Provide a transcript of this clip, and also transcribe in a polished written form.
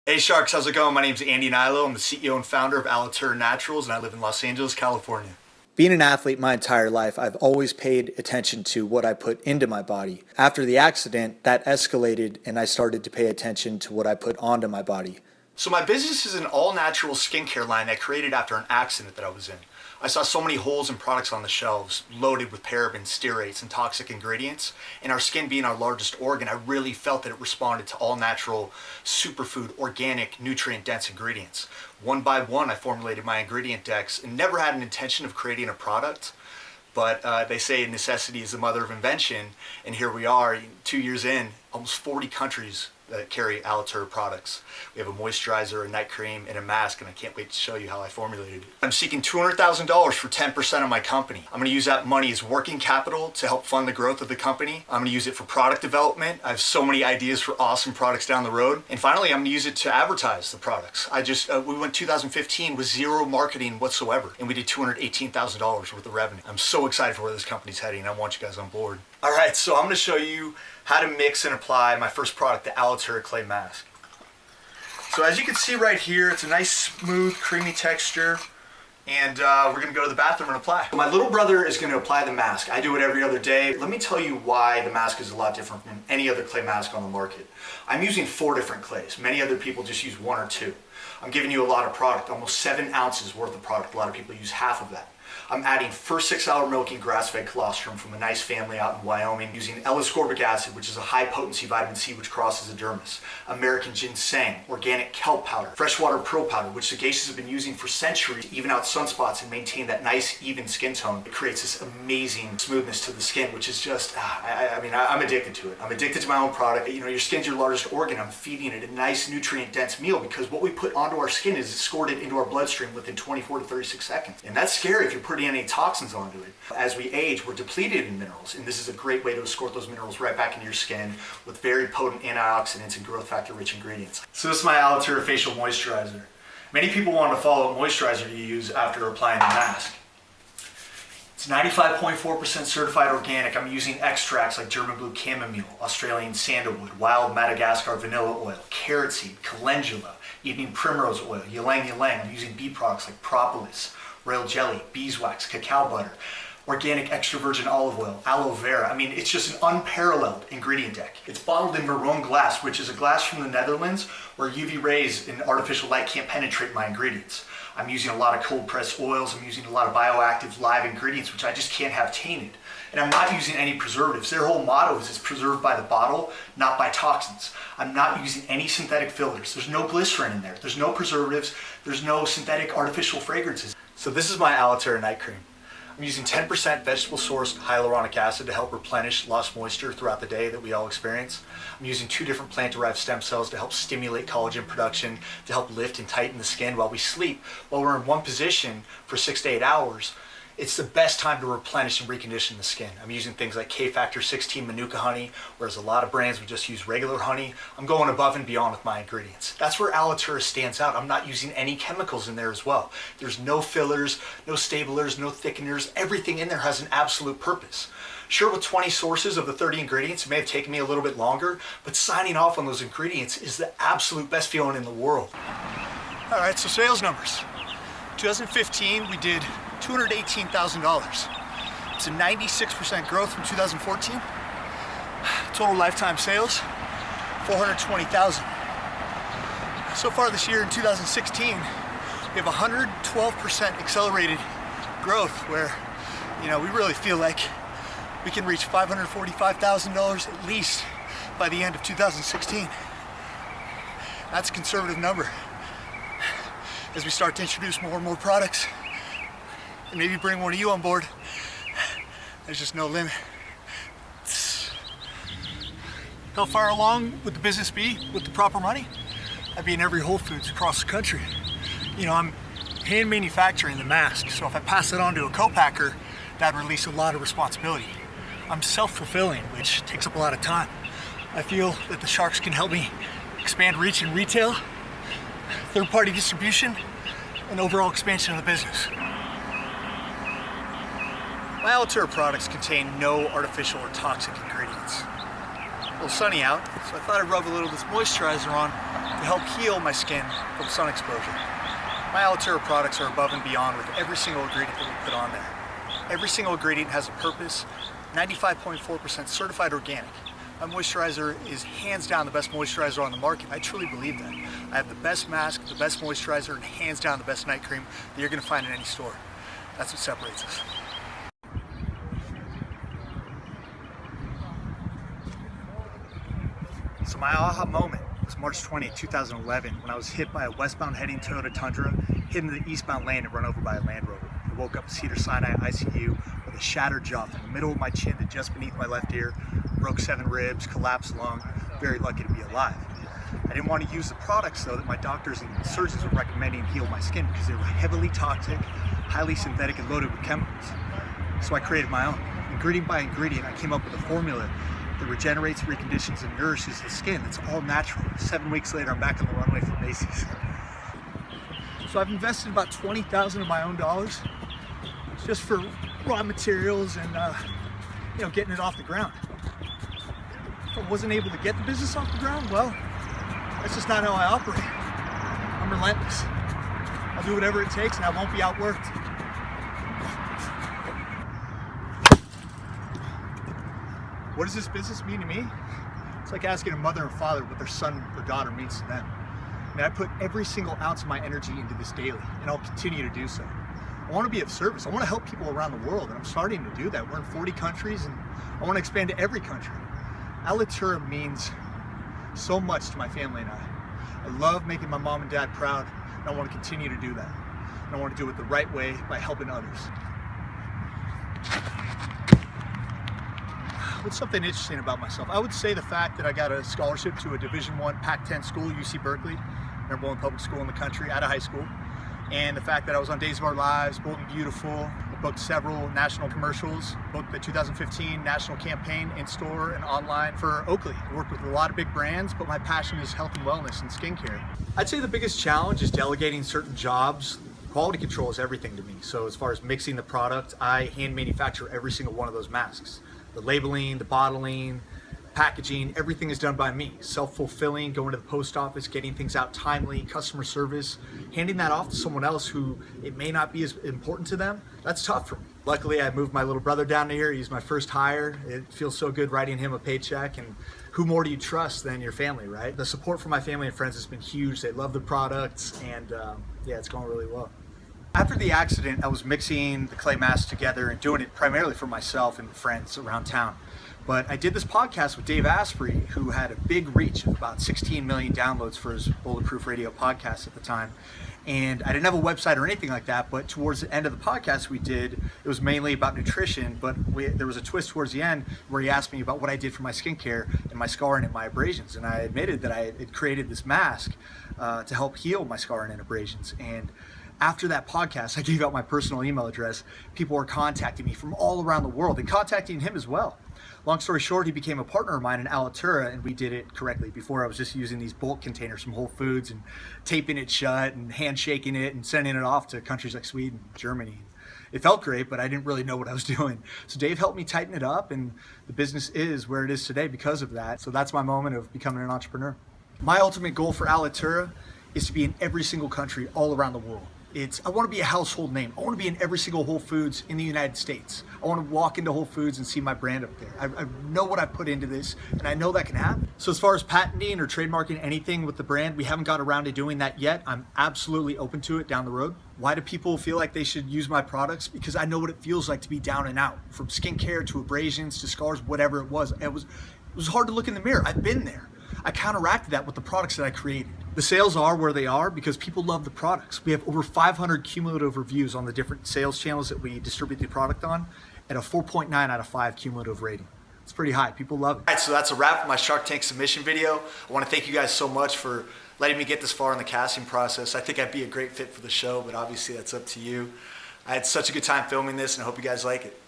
Hey Sharks, how's it going? My name's Andy Hnilo. I'm the CEO and founder of Alitura Naturals, and I live in Los Angeles, California. Being an athlete my entire life, I've always paid attention to what I put into my body. After the accident, that escalated and I started to pay attention to what I put onto my body. So my business is an all-natural skincare line that I created after an accident that I was in. I saw so many holes in products on the shelves, loaded with parabens, stearates, and toxic ingredients. And our skin being our largest organ, I really felt that it responded to all-natural, superfood, organic, nutrient-dense ingredients. One by one, I formulated my ingredient decks and never had an intention of creating a product. But they say necessity is the mother of invention, and here we are, 2 years in, almost 40 countries that carry Alitura products. We have a moisturizer, a night cream, and a mask, and I can't wait to show you how I formulated it. I'm seeking $200,000 for 10% of my company. I'm going to use that money as working capital to help fund the growth of the company. I'm going to use it for product development. I have so many ideas for awesome products down the road. And finally, I'm going to use it to advertise the products. We went 2015 with zero marketing whatsoever, and we did $218,000 worth of revenue. I'm so excited for where this company's heading, and I want you guys on board. All right, so I'm going to show you how to mix and apply my first product, the Alitura Clay Mask. So as you can see right here, it's a nice, smooth, creamy texture, and we're going to go to the bathroom and apply. My little brother is going to apply the mask. I do it every other day. Let me tell you why the mask is a lot different from any other clay mask on the market. I'm using 4 different clays. Many other people just use 1 or 2. I'm giving you a lot of product, almost 7 ounces worth of product. A lot of people use half of that. I'm adding first 6-hour milking grass-fed colostrum from a nice family out in Wyoming, using L-ascorbic acid, which is a high-potency vitamin C which crosses the dermis, American ginseng, organic kelp powder, freshwater pearl powder, which the geishas have been using for centuries to even out sunspots and maintain that nice, even skin tone. It creates this amazing smoothness to the skin, which is just, I'm addicted to it. I'm addicted to my own product. You know, your skin's your largest organ. I'm feeding it a nice, nutrient-dense meal because what we put onto our skin is escorted into our bloodstream within 24 to 36 seconds. And that's scary if you're putting any toxins onto it. As we age, we're depleted in minerals, and this is a great way to escort those minerals right back into your skin with very potent antioxidants and growth factor rich ingredients. So this is my Alitura facial moisturizer. Many people want to follow what moisturizer you use after applying the mask. It's 95.4% certified organic. I'm using extracts like German blue chamomile, Australian sandalwood, wild Madagascar vanilla oil, carrot seed, calendula, evening primrose oil, ylang ylang. I'm using bee products like propolis, royal jelly, beeswax, cacao butter, organic extra virgin olive oil, aloe vera. I mean, it's just an unparalleled ingredient deck. It's bottled in Maroon glass, which is a glass from the Netherlands where UV rays and artificial light can't penetrate my ingredients. I'm using a lot of cold pressed oils. I'm using a lot of bioactive live ingredients, which I just can't have tainted. And I'm not using any preservatives. Their whole motto is it's preserved by the bottle, not by toxins. I'm not using any synthetic fillers. There's no glycerin in there. There's no preservatives. There's no synthetic artificial fragrances. So this is my Alitura night cream. I'm using 10% vegetable sourced hyaluronic acid to help replenish lost moisture throughout the day that we all experience. I'm using 2 different plant-derived stem cells to help stimulate collagen production, to help lift and tighten the skin while we sleep. While we're in one position for 6 to 8 hours, it's the best time to replenish and recondition the skin. I'm using things like K-Factor 16 Manuka honey, whereas a lot of brands would just use regular honey. I'm going above and beyond with my ingredients. That's where Alitura stands out. I'm not using any chemicals in there as well. There's no fillers, no stablers, no thickeners. Everything in there has an absolute purpose. Sure, with 20 sources of the 30 ingredients, it may have taken me a little bit longer, but signing off on those ingredients is the absolute best feeling in the world. All right, so sales numbers. 2015, we did $218,000. It's a 96% growth from 2014. Total lifetime sales, $420,000. So far this year in 2016, we have 112% accelerated growth where, we really feel like we can reach $545,000 at least by the end of 2016. That's a conservative number. As we start to introduce more and more products, and maybe bring one of you on board, there's just no limit. How far along would the business be with the proper money? I'd be in every Whole Foods across the country. I'm hand manufacturing the mask, so if I pass it on to a co-packer, that'd release a lot of responsibility. I'm self-fulfilling, which takes up a lot of time. I feel that the Sharks can help me expand reach in retail, third-party distribution, and overall expansion of the business. My Alterra products contain no artificial or toxic ingredients. A little sunny out, so I thought I'd rub a little of this moisturizer on to to help heal my skin from sun exposure. My Alterra products are above and beyond with every single ingredient that we put on there. Every single ingredient has a purpose, 95.4% certified organic. My moisturizer is hands down the best moisturizer on the market. I truly believe that. I have the best mask, the best moisturizer, and hands down the best night cream that you're gonna find in any store. That's what separates us. So my aha moment was March 20, 2011, when I was hit by a westbound heading Toyota Tundra, hit into the eastbound lane and run over by a Land Rover. I woke up at Cedars-Sinai ICU with a shattered jaw from the middle of my chin to just beneath my left ear, broke 7 ribs, collapsed lung, very lucky to be alive. I didn't want to use the products though that my doctors and surgeons were recommending to heal my skin because they were heavily toxic, highly synthetic, and loaded with chemicals. So I created my own. Ingredient by ingredient, I came up with a formula that regenerates, reconditions, and nourishes the skin. It's all natural. 7 weeks later, I'm back on the runway for Macy's. So I've invested about $20,000 of my own dollars just for raw materials and getting it off the ground. If I wasn't able to get the business off the ground, well, that's just not how I operate. I'm relentless. I'll do whatever it takes and I won't be outworked. What does this business mean to me? It's like asking a mother and father what their son or daughter means to them. I mean, I put every single ounce of my energy into this daily, and I'll continue to do so. I want to be of service. I want to help people around the world, and I'm starting to do that. We're in 40 countries, and I want to expand to every country. Alitura means so much to my family and I. I love making my mom and dad proud, and I want to continue to do that. And I want to do it the right way by helping others. What's something interesting about myself? I would say the fact that I got a scholarship to a Division I Pac-10 school, UC Berkeley, #1 public school in the country, out of high school. And the fact that I was on Days of Our Lives, Bold and Beautiful, I booked several national commercials, booked the 2015 national campaign in store and online for Oakley. I worked with a lot of big brands, but my passion is health and wellness and skincare. I'd say the biggest challenge is delegating certain jobs. Quality control is everything to me. So as far as mixing the product, I hand manufacture every single one of those masks. The labeling, the bottling, packaging, everything is done by me. Self-fulfilling, going to the post office, getting things out timely, customer service, handing that off to someone else who it may not be as important to them, that's tough for me. Luckily, I moved my little brother down here. He's my first hire. It feels so good writing him a paycheck, and who more do you trust than your family, right? The support from my family and friends has been huge. They love the products, and yeah, it's going really well. After the accident, I was mixing the clay masks together and doing it primarily for myself and friends around town. But I did this podcast with Dave Asprey, who had a big reach of about 16 million downloads for his Bulletproof Radio podcast at the time. And I didn't have a website or anything like that, but towards the end of the podcast we did, it was mainly about nutrition, but there was a twist towards the end where he asked me about what I did for my skincare and my scarring and my abrasions. And I admitted that I had created this mask to help heal my scarring and abrasions. And after that podcast, I gave out my personal email address. People were contacting me from all around the world and contacting him as well. Long story short, he became a partner of mine in Alitura, and we did it correctly. Before, I was just using these bulk containers from Whole Foods and taping it shut and handshaking it and sending it off to countries like Sweden, Germany. It felt great, but I didn't really know what I was doing. So Dave helped me tighten it up, and the business is where it is today because of that. So that's my moment of becoming an entrepreneur. My ultimate goal for Alitura is to be in every single country all around the world. I want to be a household name. I want to be in every single Whole Foods in the United States. I want to walk into Whole Foods and see my brand up there. I know what I put into this, and I know that can happen. So as far as patenting or trademarking anything with the brand, we haven't got around to doing that yet. I'm absolutely open to it down the road. Why do people feel like they should use my products? Because I know what it feels like to be down and out. From skincare to abrasions to scars, whatever it was. It was hard to look in the mirror. I've been there. I counteracted that with the products that I created. The sales are where they are because people love the products. We have over 500 cumulative reviews on the different sales channels that we distribute the product on, at a 4.9 out of 5 cumulative rating. It's pretty high. People love it. All right, so that's a wrap for my Shark Tank submission video. I want to thank you guys so much for letting me get this far in the casting process. I think I'd be a great fit for the show, but obviously that's up to you. I had such a good time filming this, and I hope you guys like it.